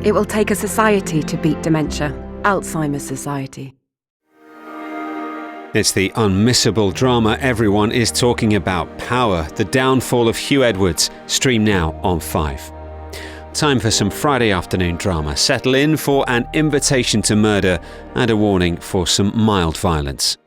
It will take a society to beat dementia. Alzheimer's Society. It's the unmissable drama everyone is talking about. Power, the downfall of Hugh Edwards. Stream now on 5. Time for some Friday afternoon drama. Settle in for an invitation to murder and a warning for some mild violence.